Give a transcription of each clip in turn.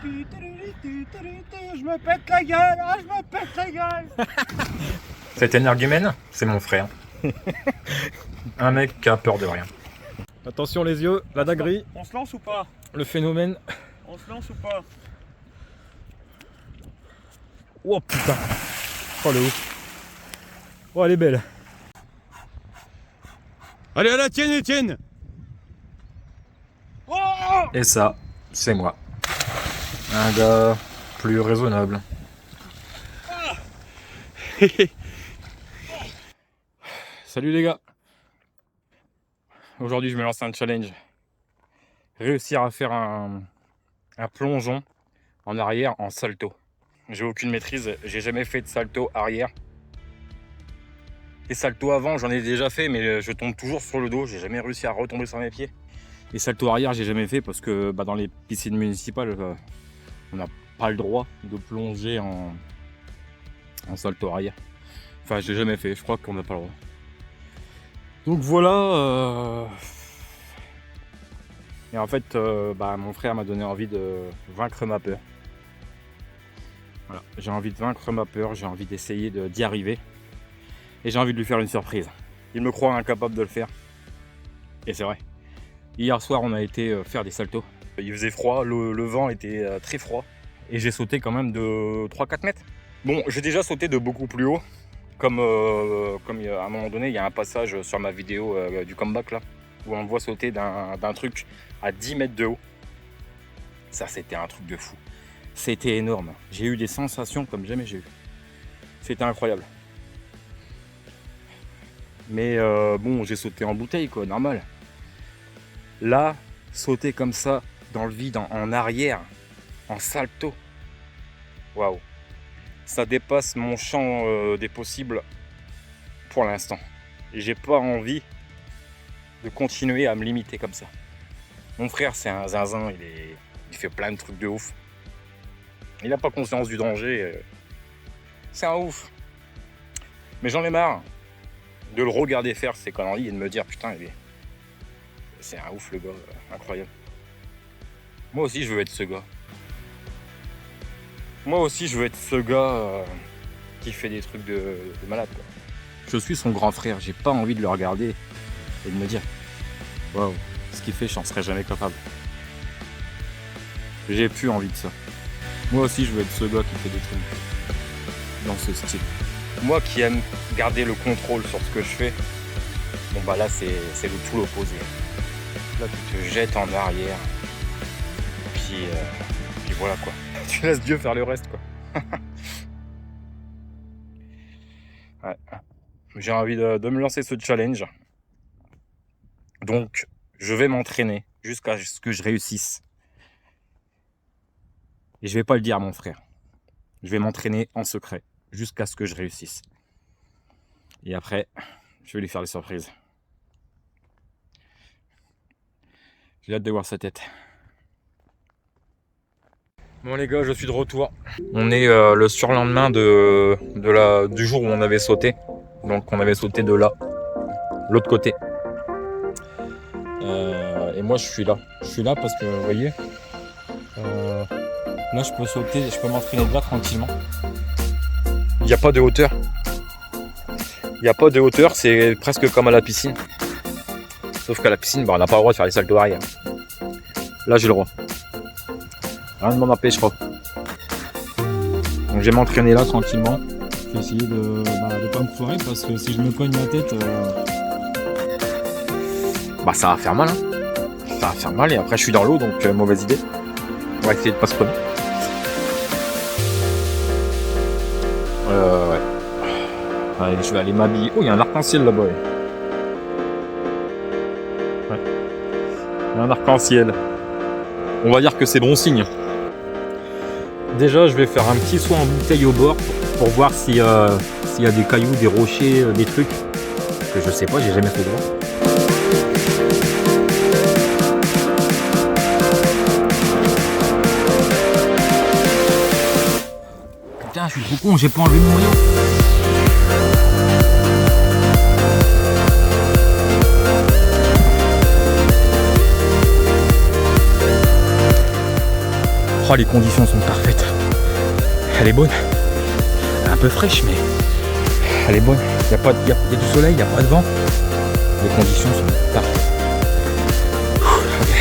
Je me pète la gueule, je me pète la gueule. Cet énergumène, c'est mon frère. Un mec qui a peur de rien. Attention les yeux, la dinguerie. On se lance ou pas? Le phénomène. On se lance ou pas? Oh putain. Oh le ouf. Oh elle est belle. Allez, à la tienne, Étienne. Oh! Et ça, c'est moi. Un gars plus raisonnable. Salut les gars. Aujourd'hui je me lance un challenge. Réussir à faire un plongeon en arrière en salto. J'ai aucune maîtrise, j'ai jamais fait de salto arrière. Les saltos avant j'en ai déjà fait mais je tombe toujours sur le dos, j'ai jamais réussi à retomber sur mes pieds. Les saltos arrière j'ai jamais fait parce que dans les piscines municipales on n'a pas le droit de plonger en salto arrière. Enfin je l'ai jamais fait, je crois qu'on n'a pas le droit. Donc voilà. Et en fait mon frère m'a donné envie de vaincre ma peur. Voilà, j'ai envie de vaincre ma peur, j'ai envie d'essayer d'y arriver. Et j'ai envie de lui faire une surprise. Il me croit incapable de le faire. Et c'est vrai. Hier soir, on a été faire des saltos. Il faisait froid, le vent était très froid. Et j'ai sauté quand même de 3-4 mètres. Bon, j'ai déjà sauté de beaucoup plus haut. Comme à un moment donné, il y a un passage sur ma vidéo du comeback là, où on me voit sauter d'un truc à 10 mètres de haut. Ça, c'était un truc de fou. C'était énorme. J'ai eu des sensations comme jamais j'ai eu. C'était incroyable. Mais bon, j'ai sauté en bouteille, quoi, normal. Là, sauter comme ça, dans le vide, en arrière, en salto. Waouh. Ça dépasse mon champ des possibles pour l'instant. Et j'ai pas envie de continuer à me limiter comme ça. Mon frère, c'est un zinzin, il fait plein de trucs de ouf. Il n'a pas conscience du danger. C'est un ouf. Mais j'en ai marre de le regarder faire ses conneries et de me dire putain, c'est un ouf le gars, incroyable. Moi aussi je veux être ce gars. Moi aussi je veux être ce gars qui fait des trucs de malade quoi. Je suis son grand frère, j'ai pas envie de le regarder et de me dire waouh, ce qu'il fait, j'en serais jamais capable. J'ai plus envie de ça. Moi aussi je veux être ce gars qui fait des trucs dans ce style. Moi qui aime garder le contrôle sur ce que je fais, bon bah là c'est le tout l'opposé. Là tu te jettes en arrière, puis voilà quoi. Tu laisses Dieu faire le reste quoi. Ouais. J'ai envie de me lancer ce challenge. Donc je vais m'entraîner jusqu'à ce que je réussisse. Et je vais pas le dire à mon frère. Je vais m'entraîner en secret jusqu'à ce que je réussisse. Et après, je vais lui faire des surprises. J'ai hâte de voir sa tête. Bon les gars, je suis de retour. On est le surlendemain du jour où on avait sauté. Donc on avait sauté de là, l'autre côté. Et moi je suis là. Je suis là parce que vous voyez, là je peux sauter, je peux m'entraîner de là tranquillement. Il n'y a pas de hauteur. Il n'y a pas de hauteur, c'est presque comme à la piscine. Sauf qu'à la piscine, on n'a pas le droit de faire les saltos arrière. Là, j'ai le droit. Rien ne m'en empêchera. Donc, je vais m'entraîner là tranquillement. Je vais essayer de pas me foirer parce que si je me cogne la tête, ça va faire mal. Hein. Ça va faire mal et après, je suis dans l'eau, donc mauvaise idée. On va essayer de pas se cogner. Ouais. Allez, je vais aller m'habiller. Oh, il y a un arc-en-ciel là-bas. Ouais. Il y a un arc-en-ciel. On va dire que c'est bon signe. Déjà, je vais faire un petit saut en bouteille au bord pour voir s'il y a des cailloux, des rochers, des trucs que je sais pas, j'ai jamais fait de voir. Putain, je suis trop con, j'ai pas enlevé mon maillot. Oh, les conditions sont parfaites. Elle est bonne. Un peu fraîche, mais elle est bonne. Il y a du soleil, il n'y a pas de vent. Les conditions sont parfaites. Ok.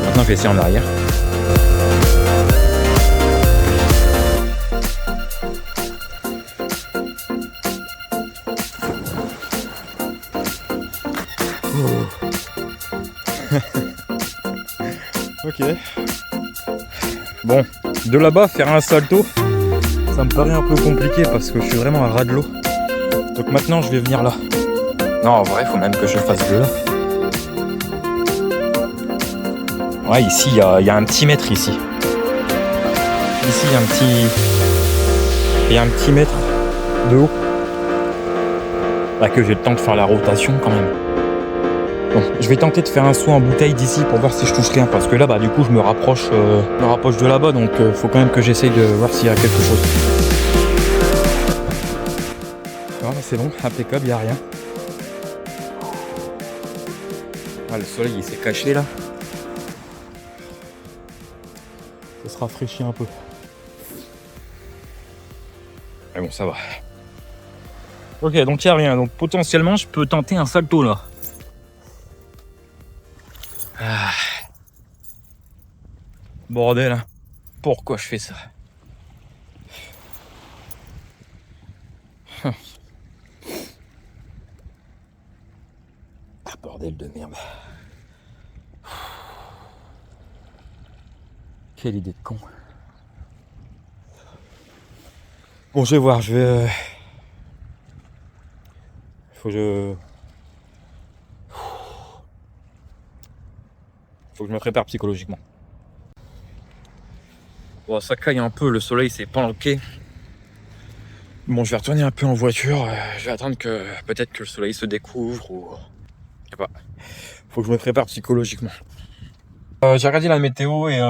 Maintenant, je vais essayer en arrière. Ok. Bon, de là-bas, faire un salto, ça me paraît un peu compliqué parce que je suis vraiment à ras de l'eau. Donc maintenant, je vais venir là. Non, en vrai, il faut même que je fasse de là. Ouais, ici, il y a un petit mètre ici. Ici, il y a un petit mètre de haut. Là que j'ai le temps de faire la rotation quand même. Bon, je vais tenter de faire un saut en bouteille d'ici pour voir si je touche rien, parce que là bah du coup je me rapproche de là-bas, donc faut quand même que j'essaye de voir s'il y a quelque chose. Non mais c'est bon, impeccable, il n'y a rien. Ah, le soleil il s'est caché là. Ça se rafraîchit un peu. Mais bon ça va. Ok, donc il n'y a rien, donc potentiellement je peux tenter un salto là. Ah. Bordel, hein. Pourquoi je fais ça? Ah, bordel de merde. Quelle idée de con. Bon, je vais voir, faut que je me prépare psychologiquement. Bon, ça caille un peu, le soleil s'est planqué. Bon, je vais retourner un peu en voiture. Je vais attendre que peut-être que le soleil se découvre ou... Je sais pas. Faut que je me prépare psychologiquement. J'ai regardé la météo et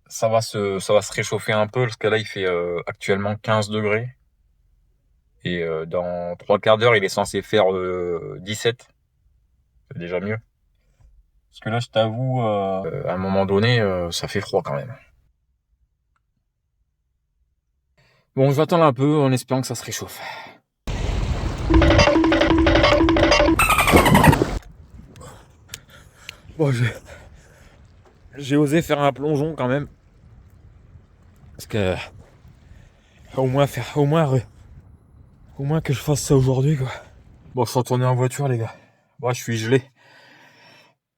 ça va se réchauffer un peu parce que là il fait actuellement 15 degrés. Et dans 3 quarts d'heure, il est censé faire 17. C'est déjà mieux. Parce que là, je t'avoue, à un moment donné, ça fait froid quand même. Bon, je vais attendre un peu en espérant que ça se réchauffe. Bon, j'ai osé faire un plongeon quand même. Parce que au moins que je fasse ça aujourd'hui, quoi. Bon, je suis retourné en voiture, les gars. Bon, je suis gelé.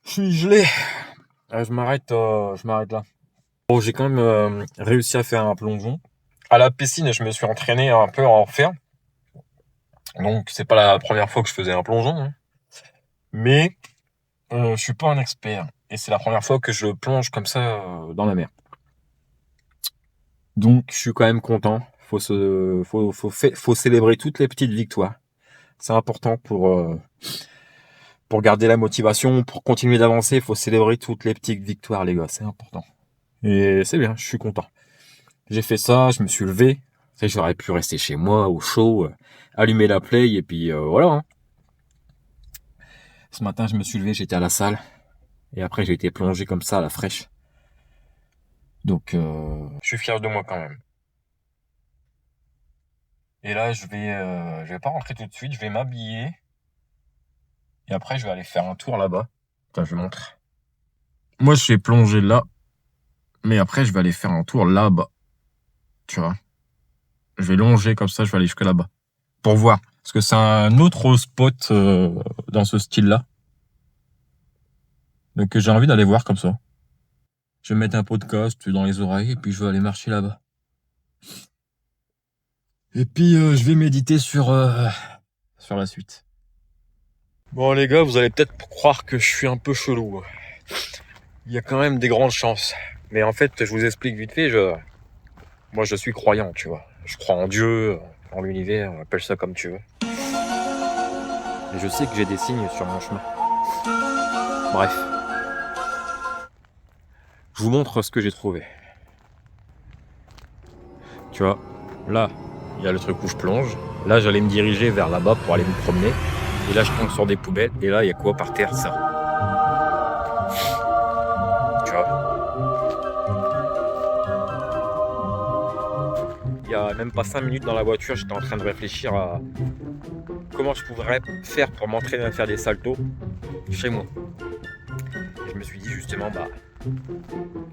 Je m'arrête là. Bon, j'ai quand même réussi à faire un plongeon. À la piscine, je me suis entraîné un peu à en faire. Donc, c'est pas la première fois que je faisais un plongeon, hein. Mais je suis pas un expert. Et c'est la première fois que je plonge comme ça dans la mer. Donc, je suis quand même content. Faut célébrer toutes les petites victoires. C'est important pour garder la motivation, pour continuer d'avancer. Il faut célébrer toutes les petites victoires, les gars. C'est important. Et c'est bien, je suis content. J'ai fait ça, je me suis levé. J'aurais pu rester chez moi au chaud, allumer la play et puis voilà. Hein. Ce matin, je me suis levé, j'étais à la salle. Et après, j'ai été plongé comme ça à la fraîche. Donc, je suis fier de moi quand même. Et là, je vais pas rentrer tout de suite, je vais m'habiller. Et après, je vais aller faire un tour là-bas. Attends, je vous montre. Moi, je suis plongé là. Mais après, je vais aller faire un tour là-bas. Tu vois. Je vais longer comme ça, je vais aller jusque là-bas. Pour voir. Parce que c'est un autre spot dans ce style-là. Donc, j'ai envie d'aller voir comme ça. Je vais mettre un podcast dans les oreilles et puis je vais aller marcher là-bas. Et puis, je vais méditer sur la suite. Bon, les gars, vous allez peut-être croire que je suis un peu chelou. Il y a quand même des grandes chances. Mais en fait, je vous explique vite fait, moi, je suis croyant, tu vois. Je crois en Dieu, en l'univers, appelle ça comme tu veux. Et je sais que j'ai des signes sur mon chemin. Bref. Je vous montre ce que j'ai trouvé. Tu vois, là, il y a le truc où je plonge. Là, j'allais me diriger vers là-bas pour aller me promener. Et là, je tombe sur des poubelles. Et là, il y a quoi par terre? Ça. même pas 5 minutes dans la voiture, j'étais en train de réfléchir à comment je pourrais faire pour m'entraîner à faire des saltos chez moi. Et je me suis dit justement,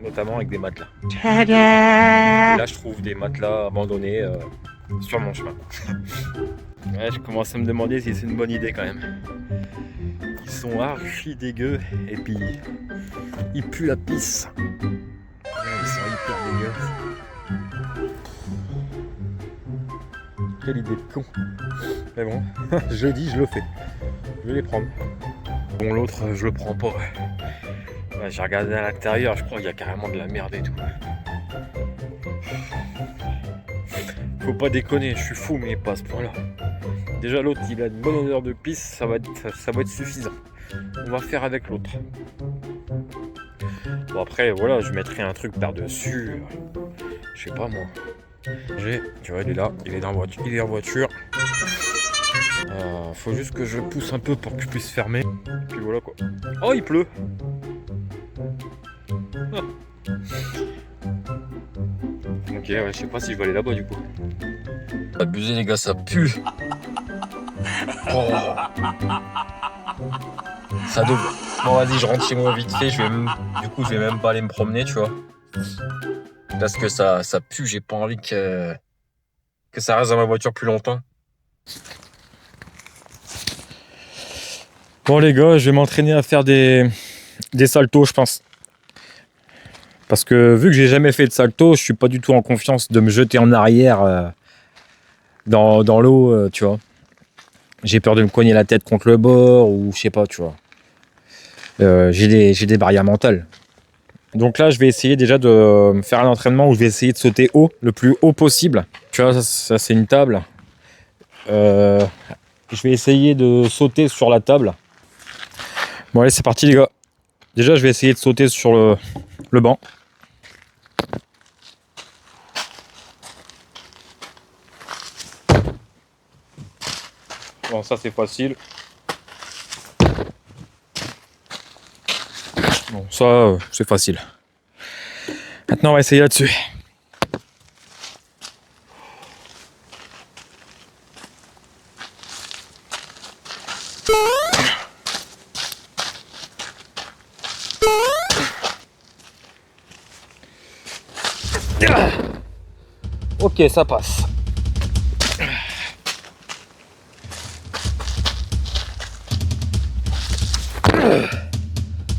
notamment avec des matelas. Et là, je trouve des matelas abandonnés sur mon chemin. Ouais, je commence à me demander si c'est une bonne idée quand même. Ils sont archi dégueux et puis ils puent la pisse. Ouais, ils sont hyper dégueux. Quelle idée de con. Mais bon, je l'ai dit, je le fais. Je vais les prendre. Bon, l'autre, je le prends pas. Ouais, j'ai regardé à l'intérieur, je crois qu'il y a carrément de la merde et tout. Faut pas déconner, je suis fou, mais pas à ce point-là. Déjà, l'autre, il a une bonne odeur de pisse, ça va être suffisant. On va faire avec l'autre. Bon, après, voilà, je mettrai un truc par-dessus. Je sais pas moi. Tu vois, il est là, il est en voiture. Faut juste que je pousse un peu pour que je puisse fermer. Puis voilà quoi. Oh, il pleut. Ah. Ok, ouais, je sais pas si je vais aller là-bas du coup. Abusé les gars, ça pue. Oh. Ça devrait. Bon vas-y, je rentre chez moi vite fait. Du coup, je vais même pas aller me promener, tu vois. Parce que ça pue, j'ai pas envie que ça reste dans ma voiture plus longtemps. Bon les gars, je vais m'entraîner à faire des saltos, je pense. Parce que vu que j'ai jamais fait de salto, je suis pas du tout en confiance de me jeter en arrière dans l'eau, tu vois. J'ai peur de me cogner la tête contre le bord ou je sais pas, tu vois. J'ai des barrières mentales. Donc là, je vais essayer déjà de faire un entraînement où je vais essayer de sauter haut, le plus haut possible. Tu vois, ça c'est une table. Je vais essayer de sauter sur la table. Bon allez, c'est parti les gars. Déjà, je vais essayer de sauter sur le banc. Bon, ça c'est facile. Bon, ça c'est facile. Maintenant, on va essayer là-dessus. Ok, ça passe.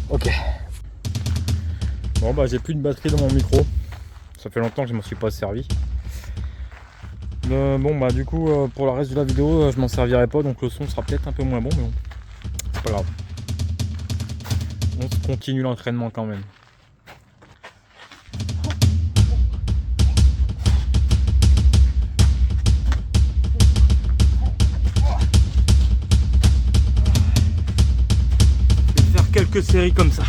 Ok. Bon j'ai plus de batterie dans mon micro. Ça fait longtemps que je m'en suis pas servi. Du coup pour le reste de la vidéo je m'en servirai pas, donc le son sera peut-être un peu moins bon, mais bon, c'est pas grave. On continue l'entraînement quand même. Je vais faire quelques séries comme ça.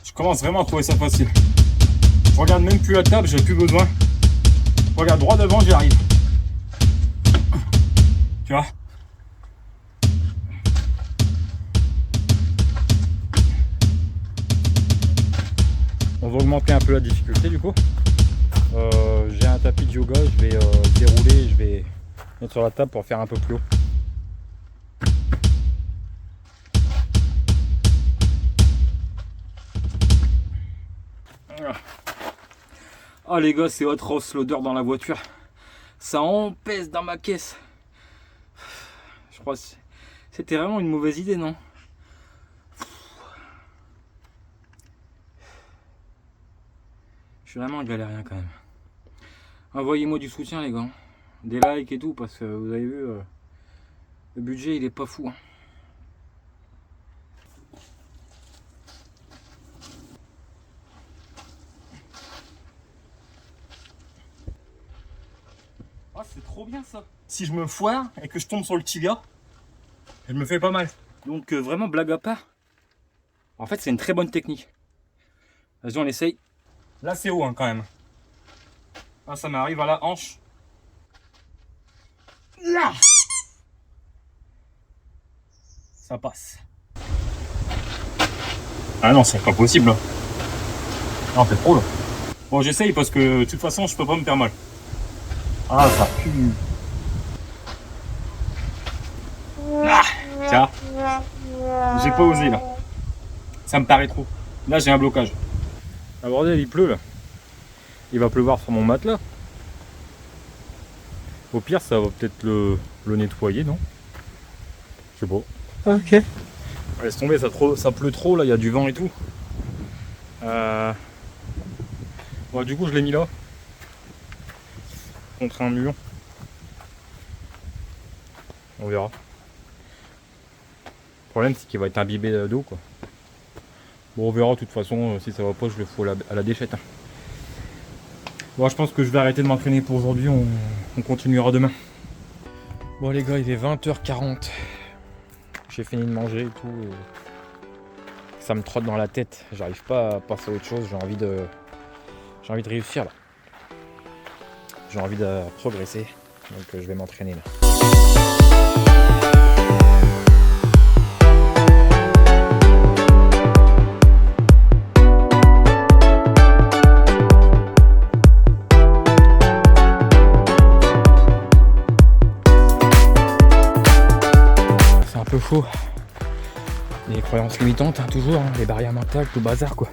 Je commence vraiment à trouver ça facile. Je regarde même plus la table, j'ai plus besoin. Je regarde droit devant, j'y arrive. Tu vois? On va augmenter un peu la difficulté du coup. J'ai un tapis de yoga, je vais dérouler et je vais mettre sur la table pour faire un peu plus haut. Ah les gars, c'est atroce l'odeur dans la voiture. Ça empeste dans ma caisse. Je crois que c'était vraiment une mauvaise idée, non? Je suis vraiment galérien quand même. Envoyez-moi du soutien les gars. Des likes et tout, parce que vous avez vu, le budget il est pas fou. Ah, c'est trop bien ça. Si je me foire et que je tombe sur le tibia, je me fais pas mal. Donc vraiment blague à part, en fait c'est une très bonne technique. Vas-y, on essaye. Là c'est haut quand même. Là ça m'arrive à la hanche. Là ça passe. Ah non, c'est pas possible. Non, c'est trop là. Bon, j'essaye parce que de toute façon je peux pas me faire mal. Ah, ça pue. Ah, tiens. J'ai pas osé là. Ça me paraît trop. Là, j'ai un blocage. Ah bordel, il pleut là. Il va pleuvoir sur mon matelas. Au pire, ça va peut-être le nettoyer, non? Je sais pas. Ok. Laisse tomber, ça pleut trop là, il y a du vent et tout. Bon, du coup, je l'ai mis là. Contre un mur. On verra. Le problème, c'est qu'il va être imbibé d'eau, quoi. Bon, on verra, de toute façon, si ça va pas, je le fous à la déchette. Bon, je pense que je vais arrêter de m'entraîner pour aujourd'hui, on continuera demain. Bon les gars, il est 20h40. J'ai fini de manger et tout. Ça me trotte dans la tête, j'arrive pas à passer à autre chose, j'ai envie de réussir là. J'ai envie de progresser, donc je vais m'entraîner là. C'est un peu chaud. Les croyances limitantes, hein, toujours, hein, les barrières mentales, tout bazar quoi.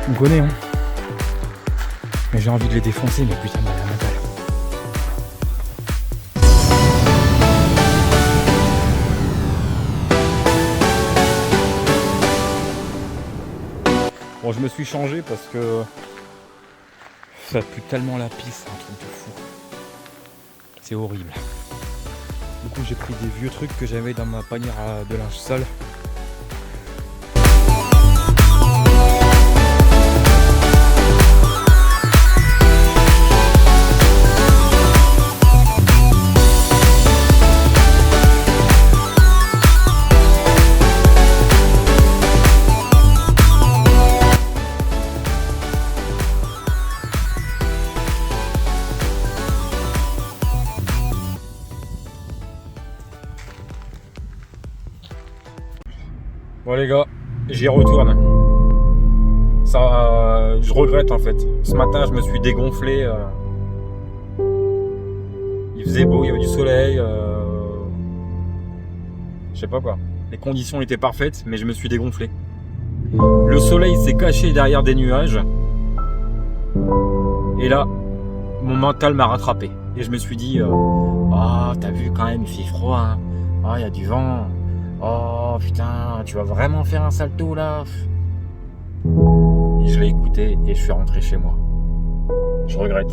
On connaît, hein. Mais j'ai envie de les défoncer, mes putains de barrières mentales. Bon, je me suis changé parce que ça pue tellement la pisse, c'est un truc de fou. C'est horrible. Du coup, j'ai pris des vieux trucs que j'avais dans ma panière de linge sale. Bon les gars, j'y retourne. Ça, je regrette en fait. Ce matin, je me suis dégonflé. Il faisait beau, il y avait du soleil. Je sais pas quoi. Les conditions étaient parfaites, mais je me suis dégonflé. Le soleil s'est caché derrière des nuages. Et là, mon mental m'a rattrapé. Et je me suis dit, oh, t'as vu quand même, il fait froid. Hein. Oh, il y a du vent. Oh putain, tu vas vraiment faire un salto là? Et je l'ai écouté et je suis rentré chez moi. Je regrette.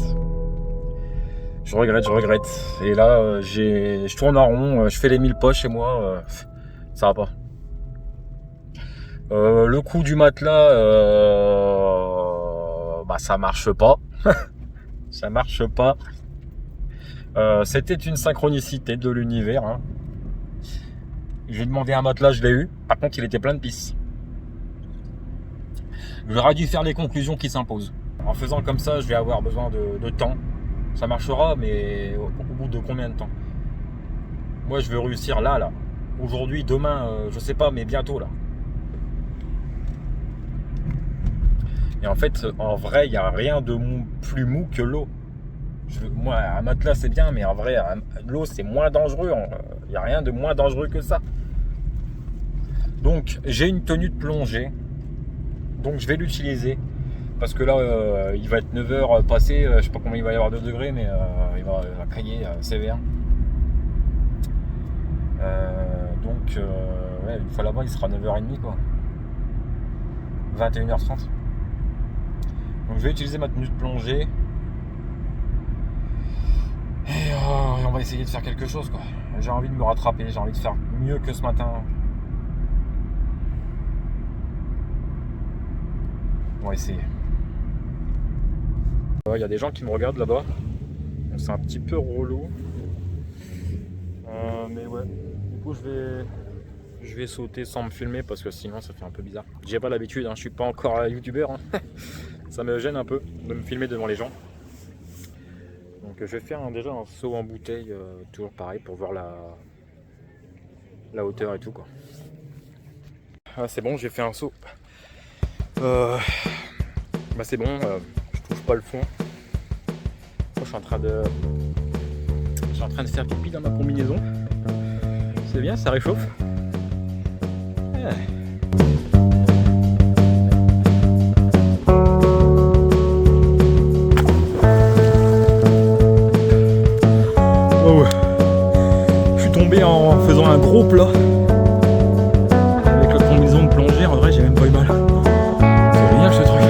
Je regrette. Et là, je tourne en rond, je fais les 1000 pas chez moi. Ça va pas. Le coup du matelas, bah ça marche pas. Ça marche pas. C'était une synchronicité de l'univers. Hein. J'ai demandé un matelas, je l'ai eu. Par contre, il était plein de pisse. J'aurais dû faire les conclusions qui s'imposent. En faisant comme ça, je vais avoir besoin de temps. Ça marchera, mais au bout de combien de temps? Moi, je veux réussir là. Aujourd'hui, demain, je sais pas, mais bientôt là. Et en fait, en vrai, il n'y a rien de plus mou que l'eau. Moi, un matelas, c'est bien, mais en vrai, l'eau, c'est moins dangereux. Il n'y a rien de moins dangereux que ça. Donc, j'ai une tenue de plongée. Donc, je vais l'utiliser. Parce que là, il va être 9h passé. Je sais pas combien il va y avoir de degrés, mais il va cailler sévère. Donc, ouais, une fois là-bas, il sera 9h30, quoi. 21h30. Donc, je vais utiliser ma tenue de plongée. Et on va essayer de faire quelque chose, quoi. J'ai envie de me rattraper, j'ai envie de faire mieux que ce matin. On va essayer. Il y a des gens qui me regardent là-bas. C'est un petit peu relou. Mais ouais. Du coup, je vais sauter sans me filmer parce que sinon ça fait un peu bizarre. J'ai pas l'habitude, hein. Je suis pas encore youtubeur. Hein. Ça me gêne un peu de me filmer devant les gens. Donc je vais faire déjà un saut en bouteille, toujours pareil, pour voir la hauteur et tout, quoi. Ah, c'est bon, j'ai fait un saut. Bah c'est bon, je touche pas le fond. suis en train de faire pipi dans ma combinaison. C'est bien, ça réchauffe. Ouais. Oh, je suis tombé en faisant un gros plat. Avec la combinaison de plongée, en vrai, j'ai même pas eu mal. C'est génial ce truc.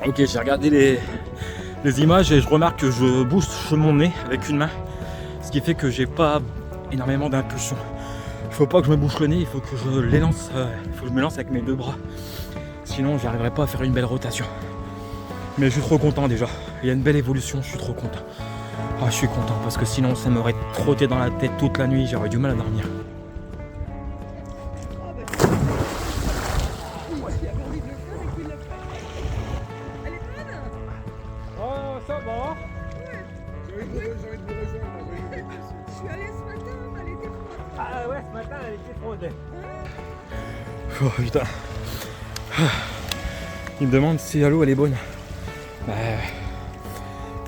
Ok, j'ai regardé les images et je remarque que je bouge mon nez avec une main, ce qui fait que j'ai pas énormément d'impulsion. Il faut pas que je me bouche le nez, il faut que je les lance, il faut que je me lance avec mes deux bras. Sinon, j'arriverai pas à faire une belle rotation. Mais je suis trop content déjà. Il y a une belle évolution, je suis trop content. Ah, je suis content parce que sinon ça m'aurait trotté dans la tête toute la nuit, j'aurais du mal à dormir. Oh, ça va. J'ai envie de vous rejoindre. Je suis allée ce matin, elle était froide. Ah ouais, ce matin, elle était froide. Oh putain. Il me demande si l'eau elle est bonne.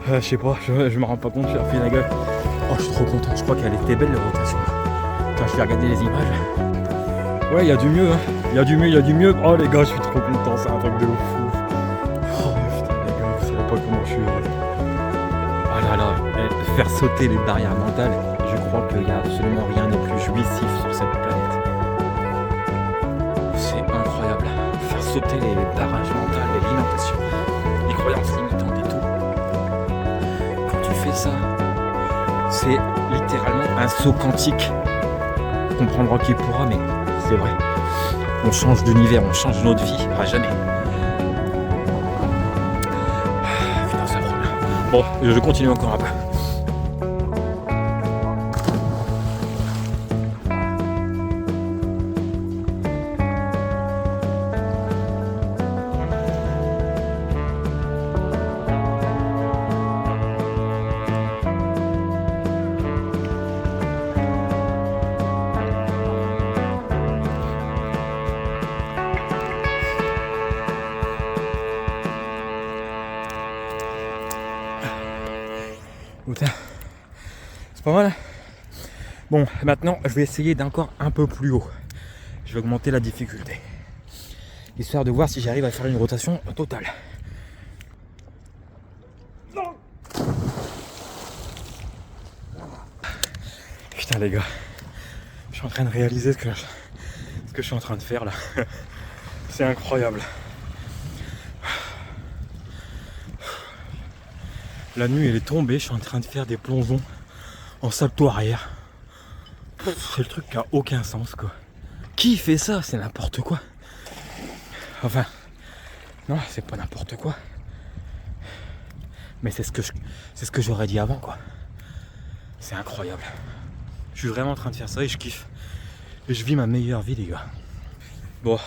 Je sais pas, je me rends pas compte, j'ai refait la gueule. Oh, je suis trop content, je crois qu'elle était belle la rotation. Quand je vais regarder les images. Ouais, il y a du mieux, hein. Il y a du mieux, il y a du mieux. Oh les gars, je suis trop content, c'est un truc de fou. Oh putain les gars, vous savez pas comment je suis heureux. Oh là là, faire sauter les barrières mentales, je crois qu'il y a absolument rien de plus jouissif sur cette planète. C'est incroyable. Faire sauter les barrages mentales, les limitations, les croyances limitantes et tout. Quand tu fais ça, c'est littéralement un saut quantique. On comprendra qui pourra, mais c'est vrai. On change d'univers, on change notre vie à jamais. Putain, ça roule. Bon, je continue encore un peu. Putain, c'est pas mal. Bon, maintenant je vais essayer d'encore un peu plus haut. Je vais augmenter la difficulté, histoire de voir si j'arrive à faire une rotation totale. Putain les gars, je suis en train de réaliser ce que je suis en train de faire là. C'est incroyable. La nuit elle est tombée, je suis en train de faire des plongeons en salto arrière. C'est le truc qui a aucun sens quoi. Qui fait ça? C'est n'importe quoi. Enfin, non, c'est pas n'importe quoi. Mais c'est ce que j'aurais dit avant quoi. C'est incroyable. Je suis vraiment en train de faire ça et je kiffe. Et je vis ma meilleure vie les gars. Bon.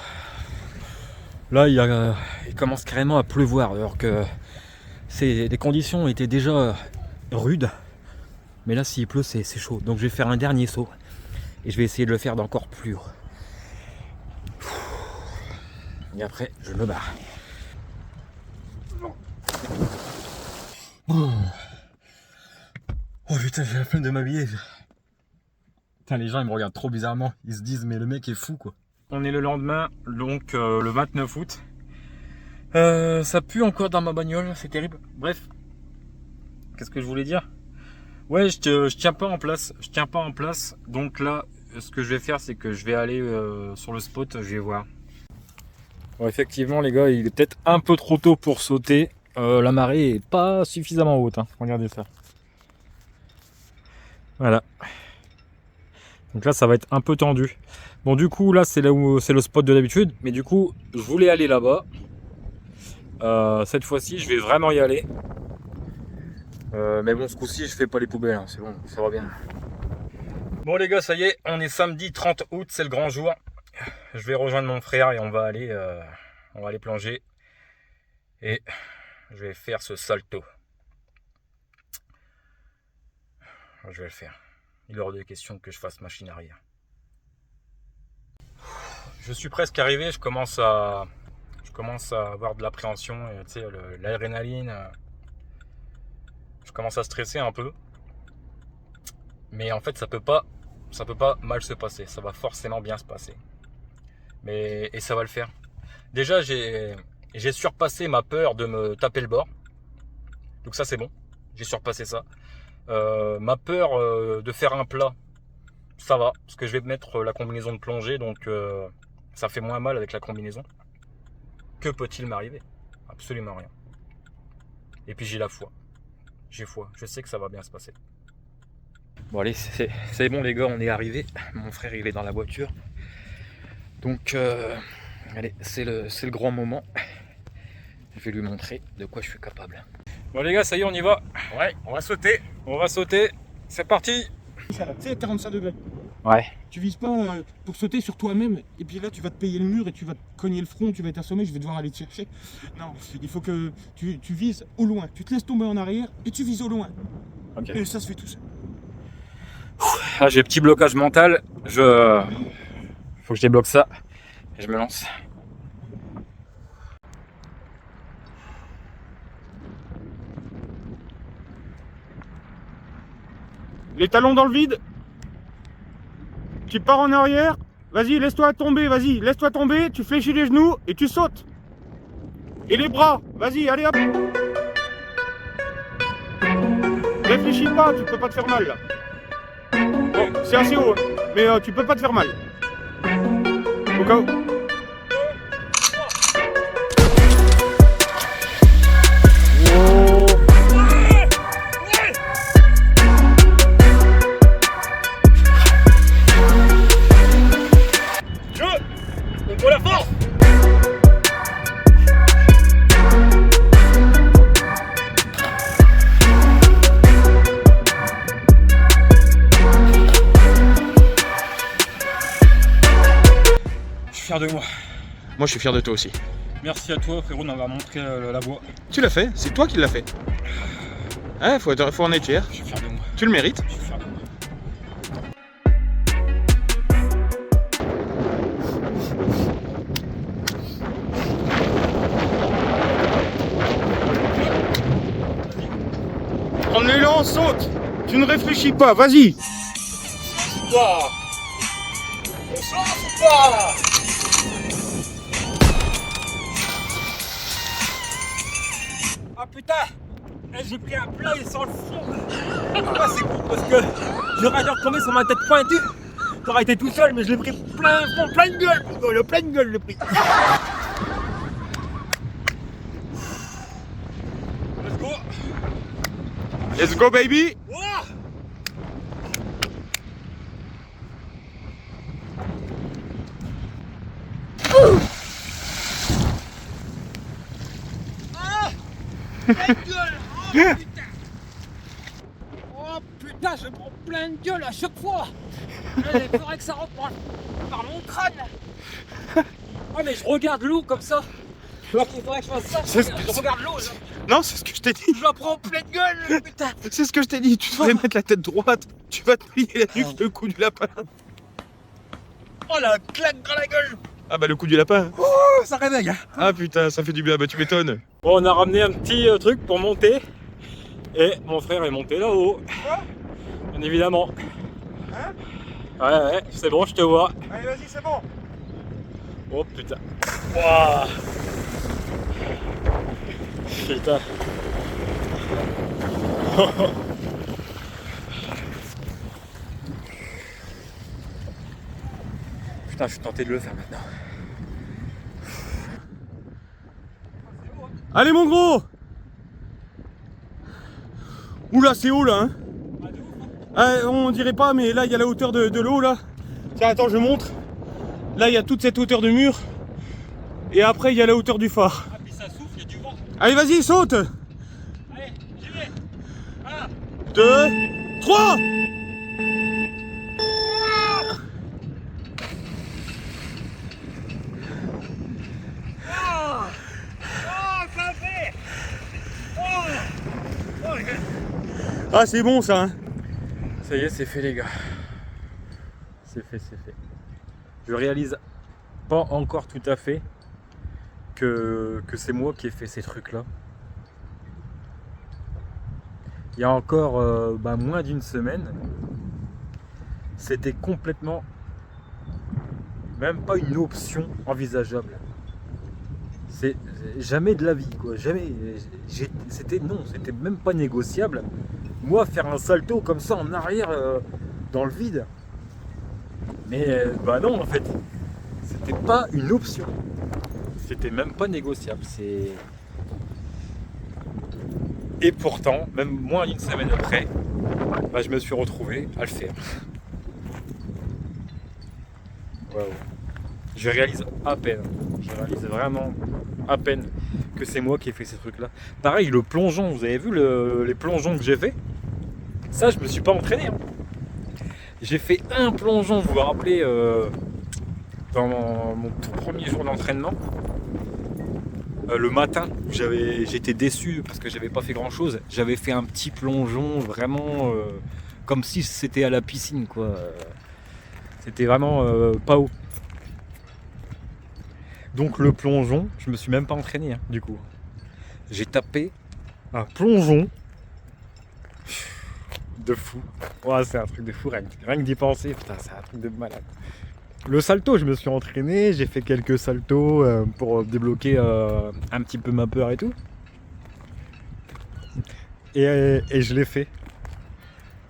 Là il commence carrément à pleuvoir alors que les conditions étaient déjà rudes. Mais là s'il pleut c'est chaud. Donc je vais faire un dernier saut. Et je vais essayer de le faire d'encore plus haut. Et après je me barre. Oh putain, j'ai la flemme de m'habiller. Putain, les gens ils me regardent trop bizarrement. Ils se disent mais le mec est fou quoi. On est le lendemain, donc le 29 août. Ça pue encore dans ma bagnole, c'est terrible. Bref, qu'est-ce que je voulais dire? Ouais, je tiens pas en place. Je tiens pas en place. Donc là, ce que je vais faire, c'est que je vais aller sur le spot, je vais voir. Bon, effectivement, les gars, il est peut-être un peu trop tôt pour sauter. La marée est pas suffisamment haute. Hein. Regardez ça. Voilà. Donc là, ça va être un peu tendu. Bon, du coup, là, c'est là où c'est le spot de d'habitude. Mais du coup, je voulais aller là-bas. Cette fois-ci, je vais vraiment y aller. Mais bon, ce coup-ci, je fais pas les poubelles. Hein. C'est bon, ça va bien. Bon, les gars, ça y est, on est samedi 30 août, c'est le grand jour. Je vais rejoindre mon frère et on va aller plonger. Et je vais faire ce salto. Je vais le faire. Il est hors de question que je fasse machine arrière. Je suis presque arrivé, je commence à avoir de l'appréhension, tu sais, l'adrénaline. Je commence à stresser un peu. Mais en fait, ça peut pas mal se passer. Ça va forcément bien se passer. Et ça va le faire. Déjà, j'ai surpassé ma peur de me taper le bord. Donc ça, c'est bon. J'ai surpassé ça. Ma peur de faire un plat, ça va. Parce que je vais mettre la combinaison de plongée. Donc ça fait moins mal avec la combinaison. Que peut-il m'arriver? Absolument rien. Et puis j'ai la foi. J'ai foi. Je sais que ça va bien se passer. Bon allez, c'est bon les gars, on est arrivé. Mon frère il est dans la voiture. Donc allez, c'est le grand moment. Je vais lui montrer de quoi je suis capable. Bon les gars, ça y est, on y va. Ouais, on va sauter. On va sauter. C'est parti. Tu sais, 45 degrés. Ouais. Tu vises pas pour sauter sur toi-même, et puis là tu vas te payer le mur et tu vas te cogner le front, tu vas être assommé, je vais devoir aller te chercher. Non, il faut que tu vises au loin. Tu te laisses tomber en arrière et tu vises au loin. Ok. Et ça se fait tout seul. Ah, j'ai petit blocage mental. Faut que je débloque ça. Et je me lance. Les talons dans le vide. Tu pars en arrière. Vas-y, laisse-toi tomber, vas-y. Laisse-toi tomber, tu fléchis les genoux et tu sautes. Et les bras. Vas-y, allez hop. Réfléchis pas, tu peux pas te faire mal là. Bon, c'est assez haut, hein, mais tu peux pas te faire mal. Au cas où. Pour la force. Je suis fier de moi. Moi je suis fier de toi aussi. Merci à toi frérot de m'avoir montré la voie. Tu l'as fait, c'est toi qui l'as fait. Ouais, faut en être fier. Je suis fier de moi. Tu le mérites. Je suis fier de moi. Prends l'élan, saute. Tu ne réfléchis pas, vas-y. Ah putain, j'ai pris un plat et sans le fond. Ah, c'est cool parce que j'aurais dû retomber sur ma tête pointue. J'aurais été tout seul, mais je l'ai pris plein fond, plein de gueule. Le plein de gueule, le prix. Let's go. Let's go baby. Ouah. Plein de gueule. Oh putain. Oh putain, je prends plein de gueule à chaque fois. Il faudrait que ça rentre par mon crâne. Ah mais je regarde l'eau comme ça. Alors qu'il faudrait que je fasse ça. Je regarde l'eau là. Non, c'est ce que je t'ai dit. Je la prends plein de gueule, putain. C'est ce que je t'ai dit. Tu devrais mettre la tête droite. Tu vas te plier la nuque le coup du lapin. Oh la claque dans la gueule. Ah bah le coup du lapin. Oh, ça réveille. Ah putain, ça fait du bien. Bah tu m'étonnes. Bon, on a ramené un petit truc pour monter. Et mon frère est monté là-haut. Bien évidemment. Hein? Ouais, c'est bon, je te vois. Allez, vas-y, c'est bon. Oh putain. Wow. Putain. Putain, je suis tenté de le faire maintenant. Allez mon gros. Oula, c'est haut là, hein. On dirait pas, mais là il y a la hauteur de l'eau là. Tiens, attends, je montre. Là il y a toute cette hauteur de mur. Et après il y a la hauteur du phare. Ah, puis ça souffle, il y a du vent. Allez, vas-y, saute. Allez, j'y vais. 2, 3. Ça fait. Ah, c'est bon ça, hein. Ça y est, c'est fait les gars. C'est fait, c'est fait. Je réalise pas encore tout à fait que c'est moi qui ai fait ces trucs-là. Il y a encore moins d'une semaine, c'était complètement même pas une option envisageable. C'est jamais de la vie, quoi. Jamais. C'était même pas négociable. Moi, faire un salto comme ça en arrière dans le vide. Mais non, en fait, c'était pas une option. C'était même pas négociable. Et pourtant, même moins d'une semaine après, je me suis retrouvé à le faire. Waouh. Je réalise à peine, je réalise vraiment à peine que c'est moi qui ai fait ces trucs là. Pareil, le plongeon, vous avez vu les plongeons que j'ai fait? Ça, je me suis pas entraîné, hein. J'ai fait un plongeon, vous vous rappelez, dans mon tout premier jour d'entraînement, le matin, où j'étais déçu parce que j'avais pas fait grand chose. J'avais fait un petit plongeon vraiment comme si c'était à la piscine, quoi. C'était vraiment pas haut. Donc le plongeon, je me suis même pas entraîné, hein, du coup. J'ai tapé un plongeon de fou. Ouais, c'est un truc de fou, rien que d'y penser, putain, c'est un truc de malade. Le salto, je me suis entraîné, j'ai fait quelques saltos pour débloquer un petit peu ma peur et tout. Et je l'ai fait.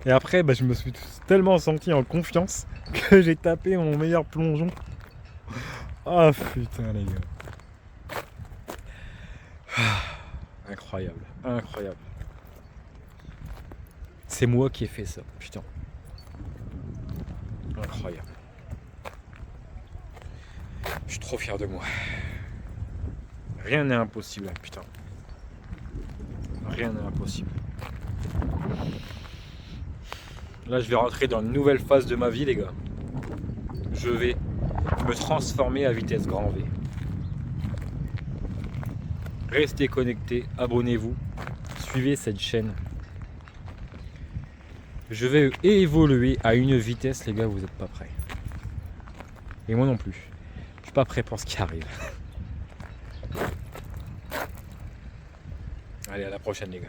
Et après, je me suis tellement senti en confiance que j'ai tapé mon meilleur plongeon. Ah putain les gars. Incroyable, incroyable. C'est moi qui ai fait ça, putain. Incroyable. Je suis trop fier de moi. Rien n'est impossible, putain. Rien n'est impossible. Là, je vais rentrer dans une nouvelle phase de ma vie, les gars. Je vais me transformer à vitesse grand V. Restez connectés, abonnez-vous, suivez cette chaîne. Je vais évoluer à une vitesse, les gars, vous n'êtes pas prêts. Et moi non plus. Je suis pas prêt pour ce qui arrive. Allez, à la prochaine, les gars.